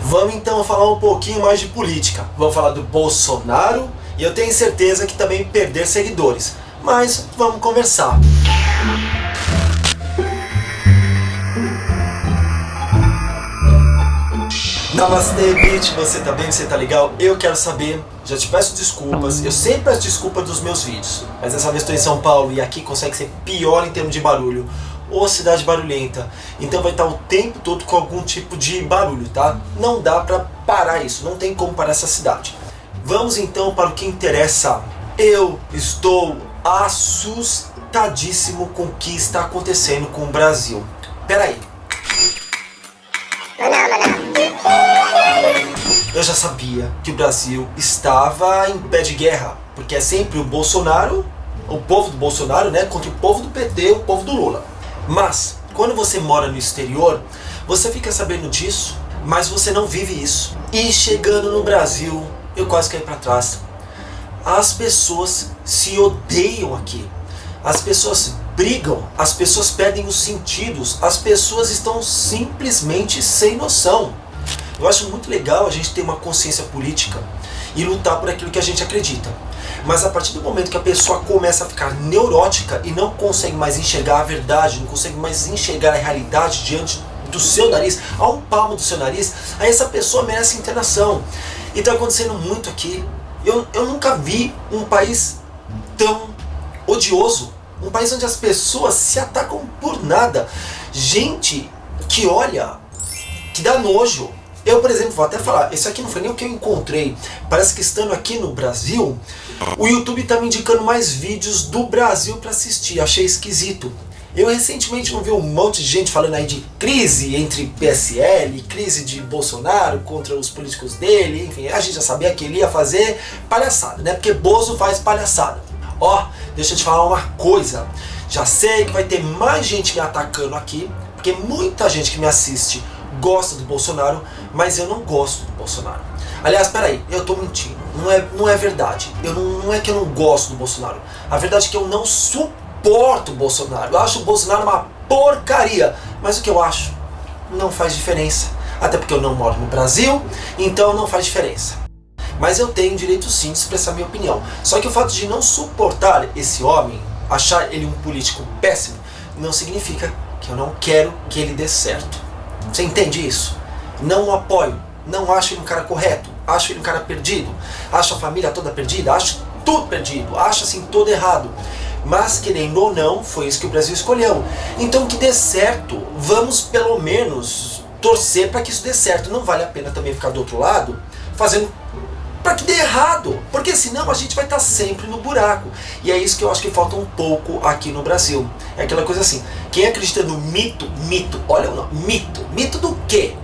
Vamos então falar um pouquinho mais de política. Vamos falar do Bolsonaro e eu tenho certeza que também perder seguidores. Mas vamos conversar. Namastê, bitch, você tá bem? Você tá legal? Eu quero saber, já te peço desculpas, eu sempre peço desculpa dos meus vídeos, mas dessa vez estou em São Paulo e aqui consegue ser pior em termos de barulho. Ou cidade barulhenta, então vai estar o tempo todo com algum tipo de barulho, tá? Não dá pra parar isso, não tem como parar essa cidade. Vamos então para o que interessa. Eu estou assustadíssimo com o que está acontecendo com o Brasil. Peraí. Eu já sabia que o Brasil estava em pé de guerra, porque é sempre o Bolsonaro, o povo do Bolsonaro, né, contra o povo do PT, o povo do Lula. Mas, quando você mora no exterior, você fica sabendo disso, mas você não vive isso. E chegando no Brasil, eu quase caí para trás. As pessoas se odeiam aqui. As pessoas brigam, as pessoas perdem os sentidos, as pessoas estão simplesmente sem noção. Eu acho muito legal a gente ter uma consciência política e lutar por aquilo que a gente acredita. Mas a partir do momento que a pessoa começa a ficar neurótica e não consegue mais enxergar a verdade, não consegue mais enxergar a realidade diante do seu nariz, a um palmo do seu nariz, aí essa pessoa merece internação. E está acontecendo muito aqui. Eu nunca vi um país tão odioso, um país onde as pessoas se atacam por nada. Gente que olha, que dá nojo. Eu, por exemplo, vou até falar, esse aqui não foi nem o que eu encontrei. Parece que estando aqui no Brasil, o YouTube tá me indicando mais vídeos do Brasil para assistir. Achei esquisito. Eu recentemente não vi um monte de gente falando aí de crise entre PSL, crise de Bolsonaro contra os políticos dele, enfim, a gente já sabia que ele ia fazer palhaçada, né? Porque Bozo faz palhaçada. Ó, deixa eu te falar uma coisa. Já sei que vai ter mais gente me atacando aqui, porque muita gente que me assiste gosta do Bolsonaro, mas eu não gosto do Bolsonaro. Aliás, peraí, eu tô mentindo. Não é verdade. Não é que eu não gosto do Bolsonaro. A verdade é que eu não suporto o Bolsonaro. Eu acho o Bolsonaro uma porcaria. Mas o que eu acho não faz diferença. Até porque eu não moro no Brasil, então não faz diferença. Mas eu tenho direito sim de expressar minha opinião. Só que o fato de não suportar esse homem, achar ele um político péssimo, não significa que eu não quero que ele dê certo. Você entende isso? Não o apoio, não acho ele um cara correto, acho ele um cara perdido, acho a família toda perdida, acho tudo perdido, acho assim todo errado. Mas querendo ou não, foi isso que o Brasil escolheu. Então que dê certo, vamos pelo menos torcer para que isso dê certo. Não vale a pena também ficar do outro lado fazendo para que dê errado, porque senão a gente vai estar sempre no buraco. E é isso que eu acho que falta um pouco aqui no Brasil. É aquela coisa assim, quem acredita no mito, olha o nome, mito do quê?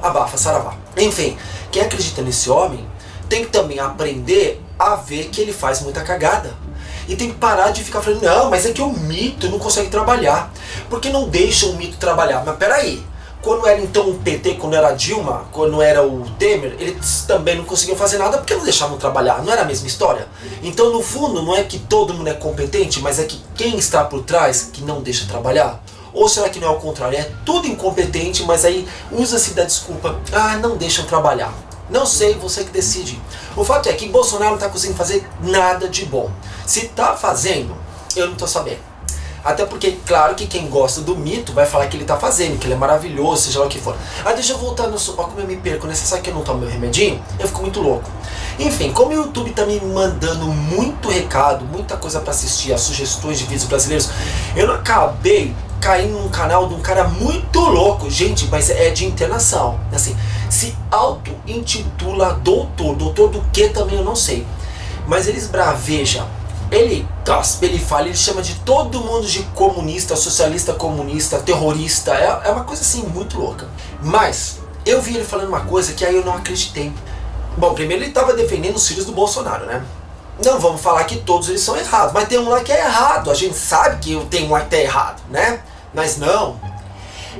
Abafa, saravá. Enfim, quem acredita nesse homem tem que também aprender a ver que ele faz muita cagada. E tem que parar de ficar falando, não, mas é que o mito não consegue trabalhar. Porque não deixa o mito trabalhar. Mas peraí, quando era então o PT, quando era a Dilma, quando era o Temer, eles também não conseguiam fazer nada porque não deixavam trabalhar, não era a mesma história? Então no fundo não é que todo mundo é competente, mas é que quem está por trás que não deixa trabalhar? Ou será que não é o contrário? É tudo incompetente, mas aí usa-se da desculpa, não deixam trabalhar. Não sei, você que decide. O fato é que Bolsonaro não está conseguindo fazer nada de bom. Se está fazendo, eu não estou sabendo. Até porque, claro que quem gosta do mito vai falar que ele tá fazendo, que ele é maravilhoso, seja lá o que for. Deixa eu voltar no... Ó, como eu me perco, né? Você sabe que eu não tomo meu remedinho? Eu fico muito louco. Enfim, como o YouTube tá me mandando muito recado, muita coisa pra assistir, as sugestões de vídeos brasileiros, eu não acabei caindo num canal de um cara muito louco. Gente, mas é de internação. Assim, se auto-intitula doutor. Doutor do que também eu não sei. Mas eles bravejam. Ele cospe, ele fala, ele chama de todo mundo de comunista, socialista, comunista, terrorista. É uma coisa assim muito louca. Mas eu vi ele falando uma coisa que aí eu não acreditei. Bom, primeiro ele estava defendendo os filhos do Bolsonaro, né? Não vamos falar que todos eles são errados, mas tem um lá que é errado. A gente sabe que tem um lá que é errado, né? Mas não.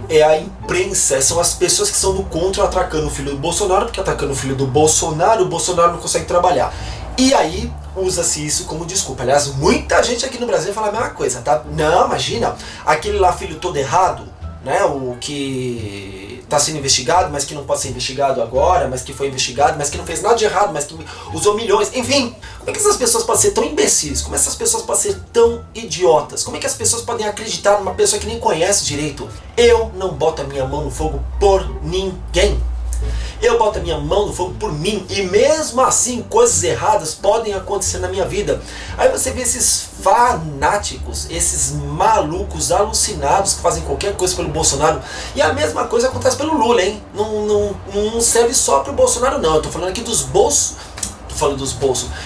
É a imprensa, são as pessoas que são do contra atacando o filho do Bolsonaro, porque atacando o filho do Bolsonaro, o Bolsonaro não consegue trabalhar. E aí usa-se isso como desculpa. Aliás, muita gente aqui no Brasil fala a mesma coisa, tá? Não, imagina, aquele lá filho todo errado, né? O que está sendo investigado, mas que não pode ser investigado agora, mas que foi investigado, mas que não fez nada de errado, mas que usou milhões, enfim. Como é que essas pessoas podem ser tão imbecis? Como essas pessoas podem ser tão idiotas? Como é que as pessoas podem acreditar numa pessoa que nem conhece direito? Eu não boto a minha mão no fogo por ninguém. Eu boto a minha mão no fogo por mim, e mesmo assim coisas erradas podem acontecer na minha vida. Aí você vê esses fanáticos, esses malucos alucinados que fazem qualquer coisa pelo Bolsonaro, e a mesma coisa acontece pelo Lula, hein? Não serve só pro Bolsonaro não, eu tô falando aqui dos bolsos,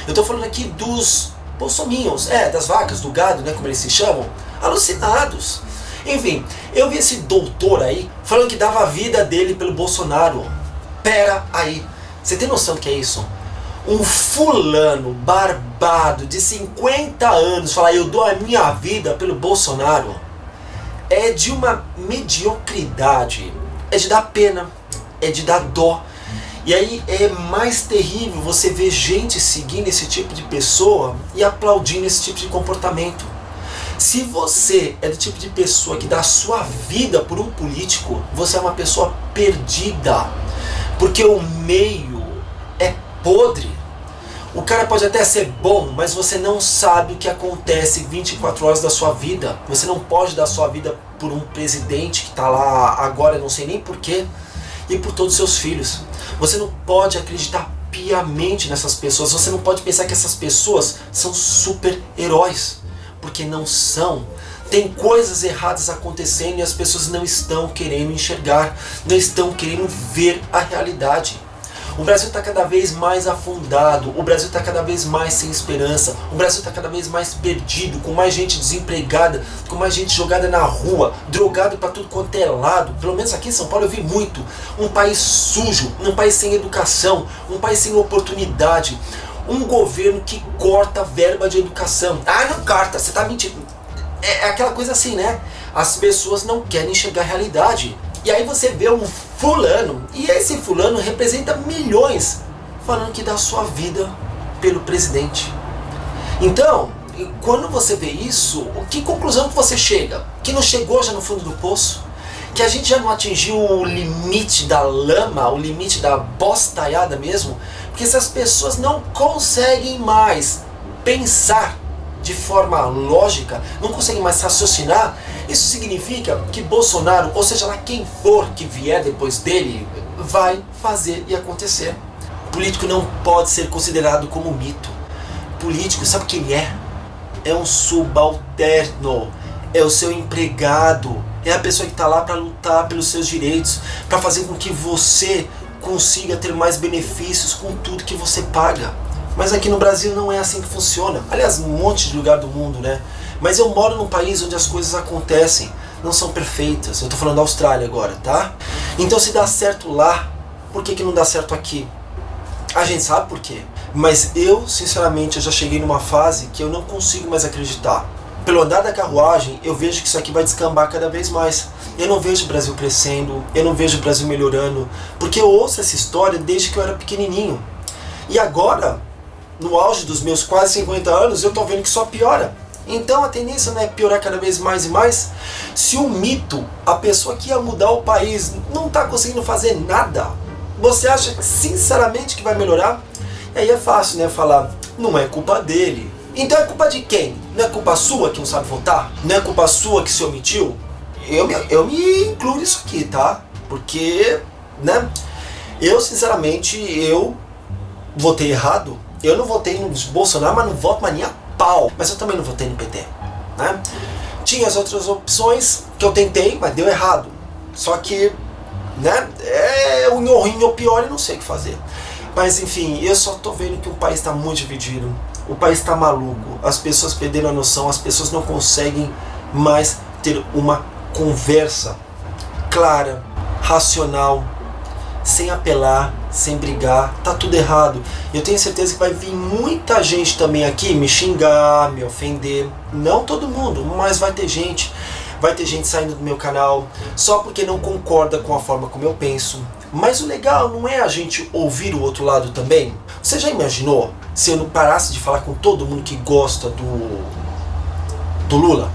eu tô falando aqui dos bolsominions, das vacas, do gado, né, como eles se chamam, alucinados. Enfim, eu vi esse doutor aí falando que dava a vida dele pelo Bolsonaro. Pera aí, você tem noção do que é isso? Um fulano barbado de 50 anos falar eu dou a minha vida pelo Bolsonaro é de uma mediocridade, é de dar pena, é de dar dó. E aí é mais terrível você ver gente seguindo esse tipo de pessoa e aplaudindo esse tipo de comportamento. Se você é do tipo de pessoa que dá a sua vida por um político, você é uma pessoa perdida. Porque o meio é podre. O cara pode até ser bom, mas você não sabe o que acontece 24 horas da sua vida. Você não pode dar a sua vida por um presidente que está lá agora, não sei nem porquê, e por todos os seus filhos. Você não pode acreditar piamente nessas pessoas. Você não pode pensar que essas pessoas são super-heróis. Porque não são. Tem coisas erradas acontecendo e as pessoas não estão querendo enxergar, não estão querendo ver a realidade. O Brasil está cada vez mais afundado, o Brasil está cada vez mais sem esperança, o Brasil está cada vez mais perdido, com mais gente desempregada, com mais gente jogada na rua, drogado para tudo quanto é lado. Pelo menos aqui em São Paulo eu vi muito. Um país sujo, um país sem educação, um país sem oportunidade. Um governo que corta verba de educação. Ah, não corta, você tá mentindo. É aquela coisa assim, né? As pessoas não querem enxergar a realidade. E aí você vê um fulano, e esse fulano representa milhões, falando que dá sua vida pelo presidente. Então, quando você vê isso, que conclusão que você chega? Que não chegou já no fundo do poço? Que a gente já não atingiu o limite da lama, o limite da bostaiada mesmo? Porque essas pessoas não conseguem mais pensar de forma lógica, não conseguem mais raciocinar. Isso significa que Bolsonaro, ou seja lá quem for que vier depois dele, vai fazer e acontecer. O político não pode ser considerado como mito. O político, sabe o que ele é? É um subalterno, é o seu empregado, é a pessoa que está lá para lutar pelos seus direitos, para fazer com que você consiga ter mais benefícios com tudo que você paga. Mas aqui no Brasil não é assim que funciona. Aliás, um monte de lugar do mundo, né? Mas eu moro num país onde as coisas acontecem, não são perfeitas. Eu tô falando da Austrália agora, tá? Então se dá certo lá, por que não dá certo aqui? A gente sabe por quê. Mas eu, sinceramente, eu já cheguei numa fase que eu não consigo mais acreditar. Pelo andar da carruagem, eu vejo que isso aqui vai descambar cada vez mais. Eu não vejo o Brasil crescendo, eu não vejo o Brasil melhorando, porque eu ouço essa história desde que eu era pequenininho. E agora, no auge dos meus quase 50 anos, eu tô vendo que só piora. Então a tendência não é piorar cada vez mais e mais. Se o mito, a pessoa que ia mudar o país, não está conseguindo fazer nada, você acha sinceramente que vai melhorar? E aí é fácil, né, falar, não é culpa dele. Então é culpa de quem? Não é culpa sua que não sabe votar? Não é culpa sua que se omitiu? Eu me incluo nisso aqui, tá? Porque, né, eu sinceramente, eu votei errado. Eu não votei no Bolsonaro, mas não voto mais nem a pau. Mas eu também não votei no PT, né? Tinha as outras opções que eu tentei, mas deu errado. Só que, né, é o ruim ou pior e não sei o que fazer. Mas enfim, eu só tô vendo que o país está muito dividido. O país está maluco. As pessoas perderam a noção, as pessoas não conseguem mais ter uma conversa clara, racional, sem apelar, sem brigar, tá tudo errado. Eu tenho certeza que vai vir muita gente também aqui me xingar, me ofender. Não todo mundo, mas vai ter gente. Vai ter gente saindo do meu canal só porque não concorda com a forma como eu penso. Mas o legal não é a gente ouvir o outro lado também? Você já imaginou se eu não parasse de falar com todo mundo que gosta do Lula?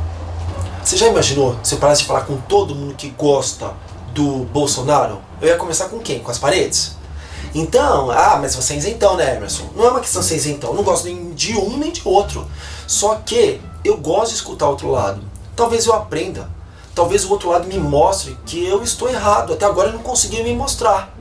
Você já imaginou se eu parasse de falar com todo mundo que gosta do Bolsonaro? Eu ia começar com quem? Com as paredes? Então, mas você é isentão, né, Emerson? Não é uma questão de ser isentão, eu não gosto nem de um nem de outro. Só que eu gosto de escutar o outro lado. Talvez eu aprenda. Talvez o outro lado me mostre que eu estou errado. Até agora eu não consegui me mostrar.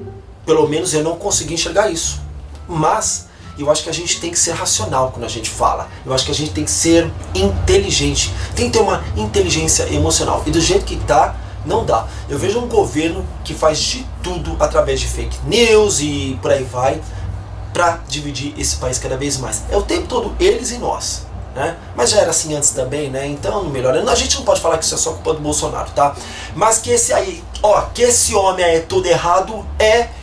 Pelo menos eu não consegui enxergar isso. Mas eu acho que a gente tem que ser racional quando a gente fala. Eu acho que a gente tem que ser inteligente. Tem que ter uma inteligência emocional. E do jeito que tá, não dá. Eu vejo um governo que faz de tudo através de fake news e por aí vai, para dividir esse país cada vez mais. É o tempo todo eles e nós, né? Mas já era assim antes também, né? Então não melhora. A gente não pode falar que isso é só culpa do Bolsonaro, tá? Mas que esse aí, que esse homem é todo errado,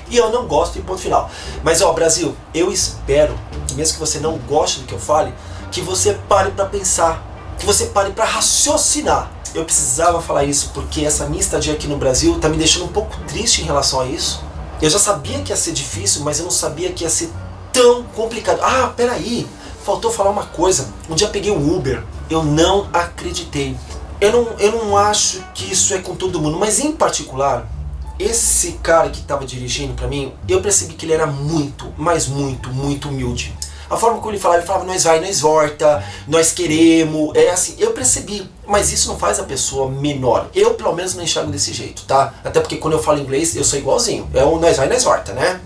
e eu não gosto, e ponto final. Mas Brasil, eu espero, mesmo que você não goste do que eu fale, que você pare para pensar, que você pare para raciocinar. Eu precisava falar isso porque essa minha estadia aqui no Brasil tá me deixando um pouco triste em relação a isso. Eu já sabia que ia ser difícil, mas eu não sabia que ia ser tão complicado. Peraí, faltou falar uma coisa. Um dia eu peguei o Uber, eu não acreditei. Eu não acho que isso é com todo mundo, mas em particular, esse cara que estava dirigindo pra mim, eu percebi que ele era muito, mas muito, muito humilde. A forma como ele falava, nós vai, nós volta, nós queremos, assim, eu percebi. Mas isso não faz a pessoa menor. Eu, pelo menos, não enxergo desse jeito, tá? Até porque quando eu falo inglês, eu sou igualzinho. É o nós vai, nós volta, né?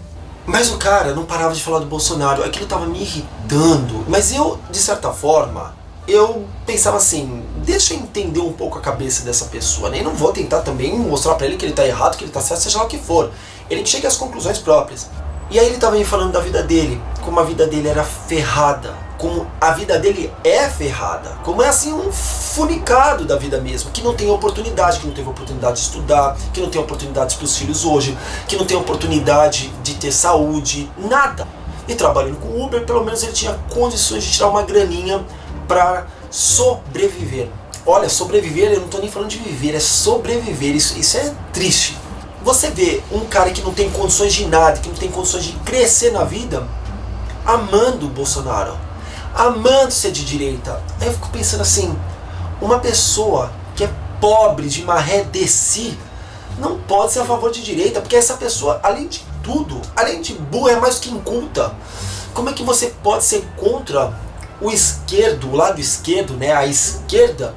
Mas o cara não parava de falar do Bolsonaro. Aquilo tava me irritando. Mas eu, de certa forma, eu pensava assim, deixa eu entender um pouco a cabeça dessa pessoa, né? E não vou tentar também mostrar pra ele que ele tá errado, que ele tá certo, seja lá o que for. Ele que chegue às conclusões próprias. E aí ele tava me falando da vida dele, como a vida dele era ferrada, como a vida dele é ferrada, como é assim um funicado da vida mesmo, que não tem oportunidade, que não teve oportunidade de estudar, que não tem oportunidades para os filhos hoje, que não tem oportunidade de ter saúde, nada. E trabalhando com Uber, pelo menos ele tinha condições de tirar uma graninha para sobreviver. Olha, sobreviver, eu não estou nem falando de viver, é sobreviver, isso é triste. Você vê um cara que não tem condições de nada, que não tem condições de crescer na vida, amando o Bolsonaro, amando ser de direita. Aí eu fico pensando assim, uma pessoa que é pobre, de maré de si, não pode ser a favor de direita, porque essa pessoa, além de tudo, além de burra, é mais do que inculta. Como é que você pode ser contra o esquerdo, o lado esquerdo, né, a esquerda,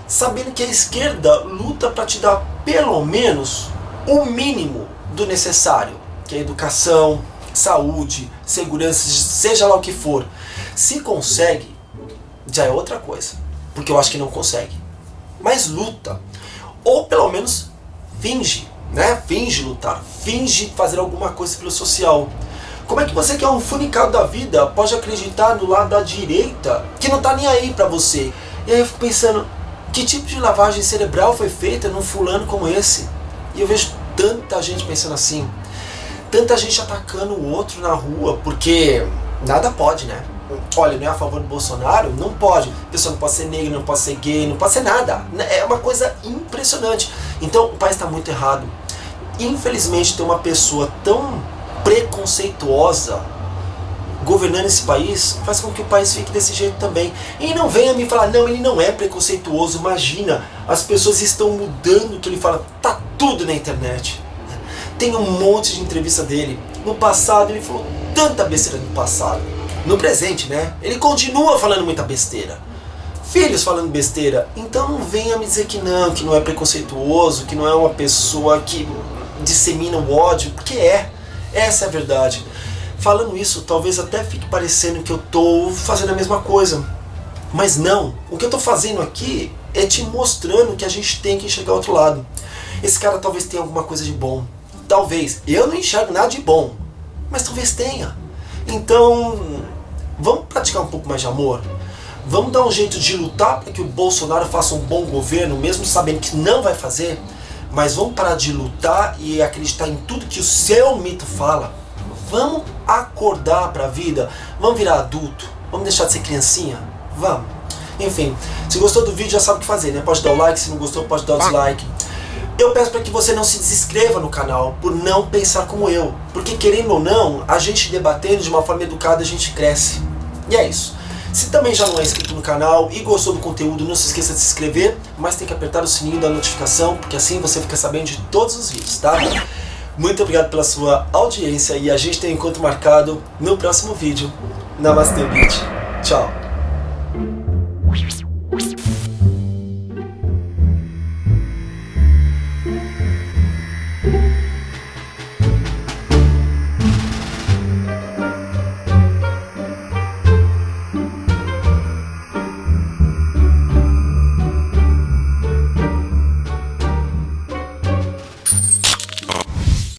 sabendo que a esquerda luta para te dar pelo menos o mínimo do necessário, que é educação, saúde, segurança, seja lá o que for. Se consegue, já é outra coisa, porque eu acho que não consegue. Mas luta, ou pelo menos finge, né? Finge lutar, finge fazer alguma coisa pelo social. Como é que você que é um funicado da vida pode acreditar no lado da direita que não tá nem aí pra você? E aí eu fico pensando, que tipo de lavagem cerebral foi feita num fulano como esse? E eu vejo tanta gente pensando assim, tanta gente atacando o outro na rua, porque nada pode, né? Olha, não é a favor do Bolsonaro? Não pode. A pessoa não pode ser negra, não pode ser gay, não pode ser nada. É uma coisa impressionante. Então o país está muito errado. Infelizmente ter uma pessoa tão preconceituosa governando esse país faz com que o país fique desse jeito também. E não venha me falar, não, ele não é preconceituoso, imagina, as pessoas estão mudando o que ele fala, tá tudo na internet. Tem um monte de entrevista dele. No passado ele falou tanta besteira no passado. No presente, né, ele continua falando muita besteira. Filhos falando besteira. Então não venha me dizer que não é preconceituoso, que não é uma pessoa que dissemina o ódio, porque essa é a verdade. Falando isso, talvez até fique parecendo que eu estou fazendo a mesma coisa. Mas não, o que eu estou fazendo aqui é te mostrando que a gente tem que enxergar o outro lado. Esse cara talvez tenha alguma coisa de bom. Talvez. Eu não enxergo nada de bom, mas talvez tenha. Então, vamos praticar um pouco mais de amor? Vamos dar um jeito de lutar para que o Bolsonaro faça um bom governo, mesmo sabendo que não vai fazer? Mas vamos parar de lutar e acreditar em tudo que o seu mito fala. Vamos acordar para a vida, vamos virar adulto, vamos deixar de ser criancinha, vamos. Enfim, se gostou do vídeo já sabe o que fazer, né? Pode dar o like, se não gostou pode dar o dislike. Eu peço para que você não se desinscreva no canal por não pensar como eu, porque querendo ou não, a gente debatendo de uma forma educada a gente cresce. E é isso. Se também já não é inscrito no canal e gostou do conteúdo, não se esqueça de se inscrever, mas tem que apertar o sininho da notificação, porque assim você fica sabendo de todos os vídeos, tá? Muito obrigado pela sua audiência e a gente tem um encontro marcado no próximo vídeo. Namastê, Beat. Tchau.